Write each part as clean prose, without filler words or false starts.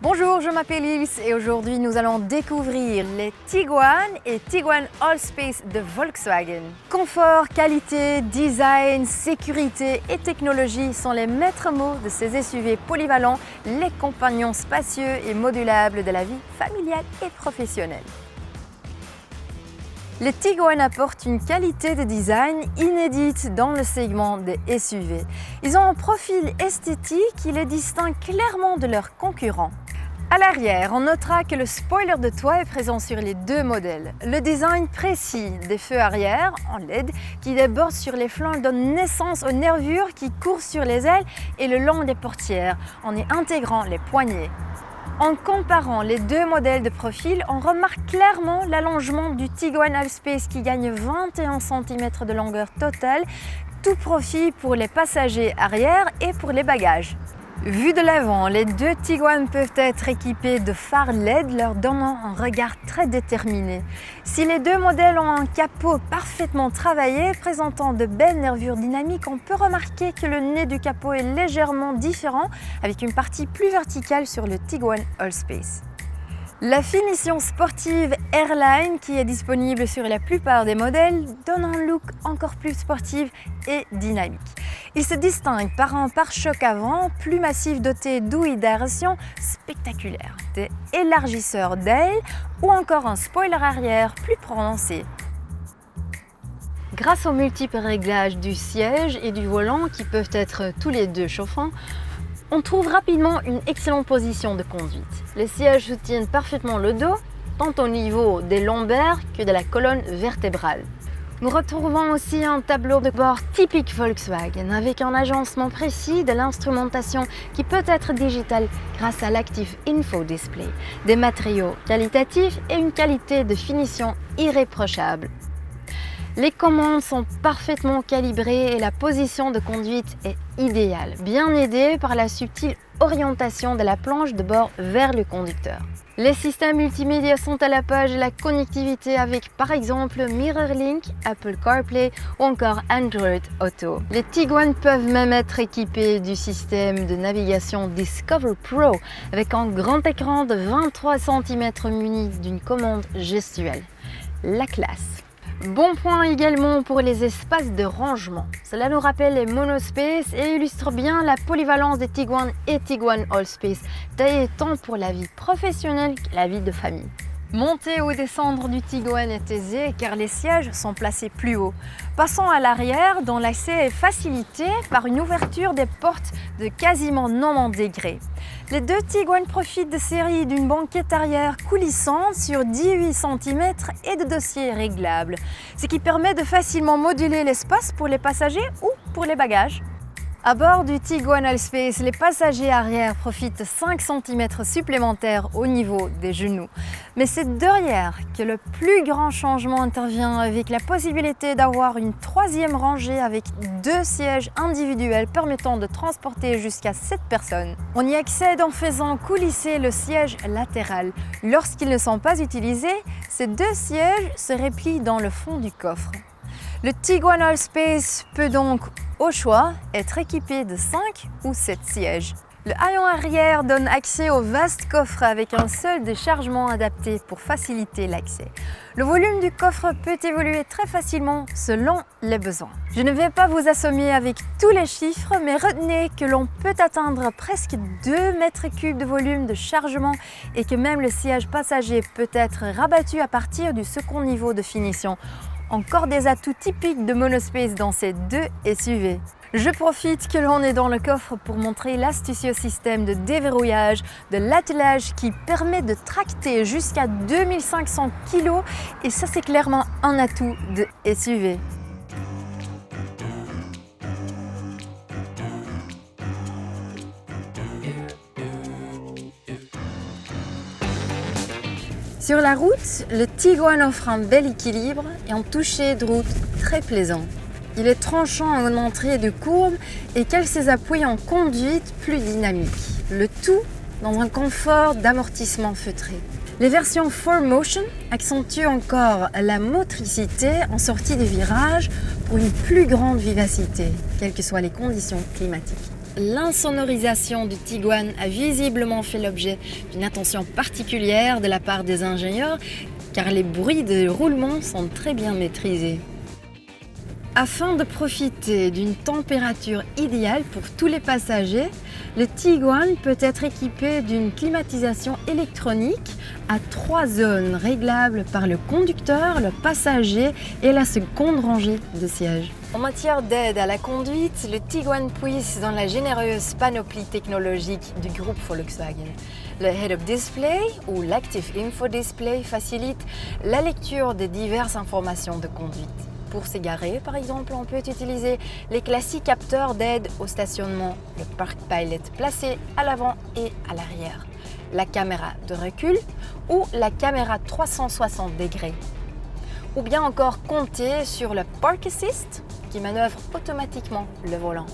Bonjour, je m'appelle Ilse et aujourd'hui nous allons découvrir les Tiguan et Tiguan Allspace de Volkswagen. Confort, qualité, design, sécurité et technologie sont les maîtres mots de ces SUV polyvalents, les compagnons spacieux et modulables de la vie familiale et professionnelle. Les Tiguan apportent une qualité de design inédite dans le segment des SUV. Ils ont un profil esthétique qui les distingue clairement de leurs concurrents. À l'arrière, on notera que le spoiler de toit est présent sur les deux modèles. Le design précis des feux arrière en LED qui débordent sur les flancs donne naissance aux nervures qui courent sur les ailes et le long des portières en y intégrant les poignées. En comparant les deux modèles de profil, on remarque clairement l'allongement du Tiguan Allspace qui gagne 21 cm de longueur totale, tout profit pour les passagers arrière et pour les bagages. Vu de l'avant, les deux Tiguan peuvent être équipés de phares LED leur donnant un regard très déterminé. Si les deux modèles ont un capot parfaitement travaillé, présentant de belles nervures dynamiques, on peut remarquer que le nez du capot est légèrement différent avec une partie plus verticale sur le Tiguan Allspace. La finition sportive Airline qui est disponible sur la plupart des modèles donne un look encore plus sportif et dynamique. Il se distingue par un pare-choc avant plus massif doté d'ouïes d'aération spectaculaires, des élargisseurs d'ailes ou encore un spoiler arrière plus prononcé. Grâce aux multiples réglages du siège et du volant qui peuvent être tous les deux chauffants, on trouve rapidement une excellente position de conduite. Les sièges soutiennent parfaitement le dos, tant au niveau des lombaires que de la colonne vertébrale. Nous retrouvons aussi un tableau de bord typique Volkswagen avec un agencement précis de l'instrumentation qui peut être digitale grâce à l'Active Info Display, des matériaux qualitatifs et une qualité de finition irréprochable. Les commandes sont parfaitement calibrées et la position de conduite est idéale, bien aidée par la subtile orientation de la planche de bord vers le conducteur. Les systèmes multimédia sont à la page de la connectivité avec par exemple MirrorLink, Apple CarPlay ou encore Android Auto. Les Tiguan peuvent même être équipés du système de navigation Discover Pro avec un grand écran de 23 cm muni d'une commande gestuelle. La classe! Bon point également pour les espaces de rangement. Cela nous rappelle les monospace et illustre bien la polyvalence des Tiguan et Tiguan Allspace, taillés tant pour la vie professionnelle que la vie de famille. Monter ou descendre du Tiguan est aisé car les sièges sont placés plus haut. Passons à l'arrière dont l'accès est facilité par une ouverture des portes de quasiment 90 degrés. Les deux Tiguan profitent de série d'une banquette arrière coulissante sur 18 cm et de dossiers réglables, ce qui permet de facilement moduler l'espace pour les passagers ou pour les bagages. À bord du Tiguan Allspace, les passagers arrière profitent de 5 cm supplémentaires au niveau des genoux. Mais c'est derrière que le plus grand changement intervient avec la possibilité d'avoir une troisième rangée avec deux sièges individuels permettant de transporter jusqu'à 7 personnes. On y accède en faisant coulisser le siège latéral. Lorsqu'ils ne sont pas utilisés, ces deux sièges se replient dans le fond du coffre. Le Tiguan Allspace peut donc, au choix, être équipé de 5 ou 7 sièges. Le haillon arrière donne accès au vaste coffre avec un seul déchargement adapté pour faciliter l'accès. Le volume du coffre peut évoluer très facilement selon les besoins. Je ne vais pas vous assommer avec tous les chiffres, mais retenez que l'on peut atteindre presque 2 mètres cubes de volume de chargement et que même le siège passager peut être rabattu à partir du second niveau de finition. Encore des atouts typiques de monospace dans ces deux SUV. Je profite que l'on est dans le coffre pour montrer l'astucieux système de déverrouillage de l'attelage qui permet de tracter jusqu'à 2500 kg et ça c'est clairement un atout de SUV. Sur la route, le Tiguan offre un bel équilibre et un toucher de route très plaisant. Il est tranchant en entrée de courbe et cale ses appuis en conduite plus dynamique. Le tout dans un confort d'amortissement feutré. Les versions 4Motion accentuent encore la motricité en sortie de virage pour une plus grande vivacité, quelles que soient les conditions climatiques. L'insonorisation du Tiguan a visiblement fait l'objet d'une attention particulière de la part des ingénieurs, car les bruits de roulement sont très bien maîtrisés. Afin de profiter d'une température idéale pour tous les passagers, le Tiguan peut être équipé d'une climatisation électronique à 3 zones réglables par le conducteur, le passager et la seconde rangée de sièges. En matière d'aide à la conduite, le Tiguan puise dans la généreuse panoplie technologique du groupe Volkswagen. Le Head-Up Display ou l'Active Info Display facilite la lecture des diverses informations de conduite. Pour s'égarer, par exemple, on peut utiliser les classiques capteurs d'aide au stationnement, le Park Pilot placé à l'avant et à l'arrière, la caméra de recul ou la caméra 360 degrés. Ou bien encore compter sur le Park Assist qui manœuvre automatiquement le volant.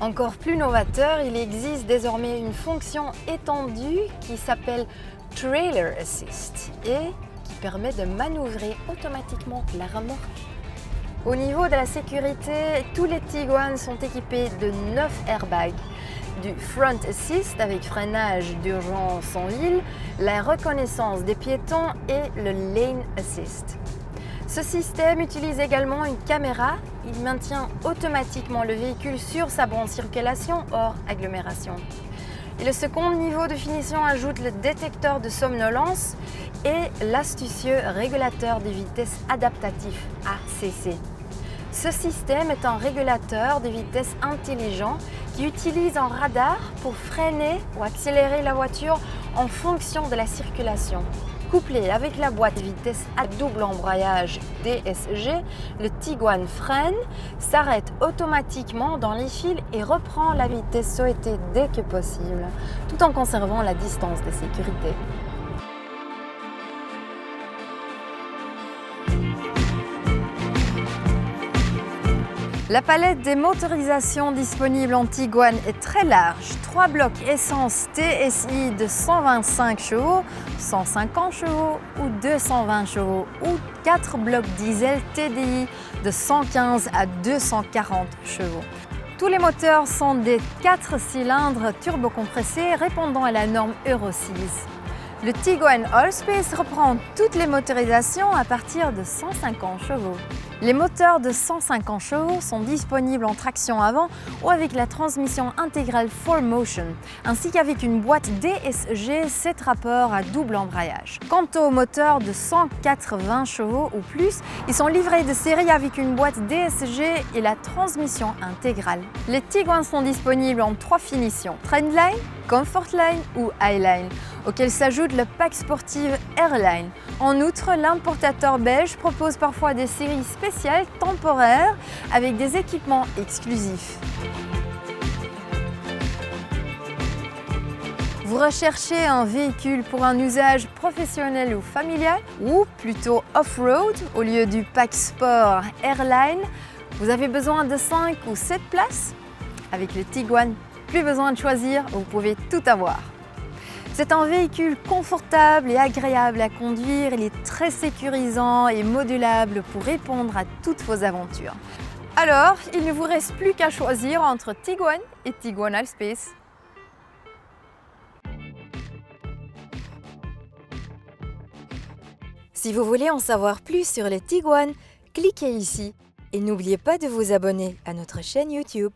Encore plus novateur, il existe désormais une fonction étendue qui s'appelle Trailer Assist et qui permet de manœuvrer automatiquement la remorque. Au niveau de la sécurité, tous les Tiguan sont équipés de 9 airbags, du Front Assist avec freinage d'urgence en ville, la reconnaissance des piétons et le Lane Assist. Ce système utilise également une caméra, il maintient automatiquement le véhicule sur sa bonne circulation hors agglomération. Et le second niveau de finition ajoute le détecteur de somnolence et l'astucieux régulateur de vitesse adaptatif ACC. Ce système est un régulateur de vitesse intelligent qui utilise un radar pour freiner ou accélérer la voiture en fonction de la circulation. Couplé avec la boîte de vitesse à double embrayage DSG, le Tiguan freine, s'arrête automatiquement dans les fils et reprend la vitesse souhaitée dès que possible, tout en conservant la distance de sécurité. La palette des motorisations disponibles en Tiguan est très large. 3 blocs essence TSI de 125 chevaux, 150 chevaux ou 220 chevaux ou 4 blocs diesel TDI de 115 à 240 chevaux. Tous les moteurs sont des 4 cylindres turbocompressés répondant à la norme Euro 6. Le Tiguan Allspace reprend toutes les motorisations à partir de 150 chevaux. Les moteurs de 150 chevaux sont disponibles en traction avant ou avec la transmission intégrale 4Motion, ainsi qu'avec une boîte DSG 7 rapports à double embrayage. Quant aux moteurs de 180 chevaux ou plus, ils sont livrés de série avec une boîte DSG et la transmission intégrale. Les Tiguan sont disponibles en 3 finitions, Trendline, Comfortline ou Highline, auquel s'ajoute le pack sportive Airline. En outre, l'importateur belge propose parfois des séries spéciales temporaires avec des équipements exclusifs. Vous recherchez un véhicule pour un usage professionnel ou familial, ou plutôt off-road au lieu du pack sport Airline? Vous avez besoin de 5 ou 7 places? Avec le Tiguan, plus besoin de choisir, vous pouvez tout avoir. C'est un véhicule confortable et agréable à conduire, il est très sécurisant et modulable pour répondre à toutes vos aventures. Alors, il ne vous reste plus qu'à choisir entre Tiguan et Tiguan Allspace. Si vous voulez en savoir plus sur les Tiguan, cliquez ici et n'oubliez pas de vous abonner à notre chaîne YouTube.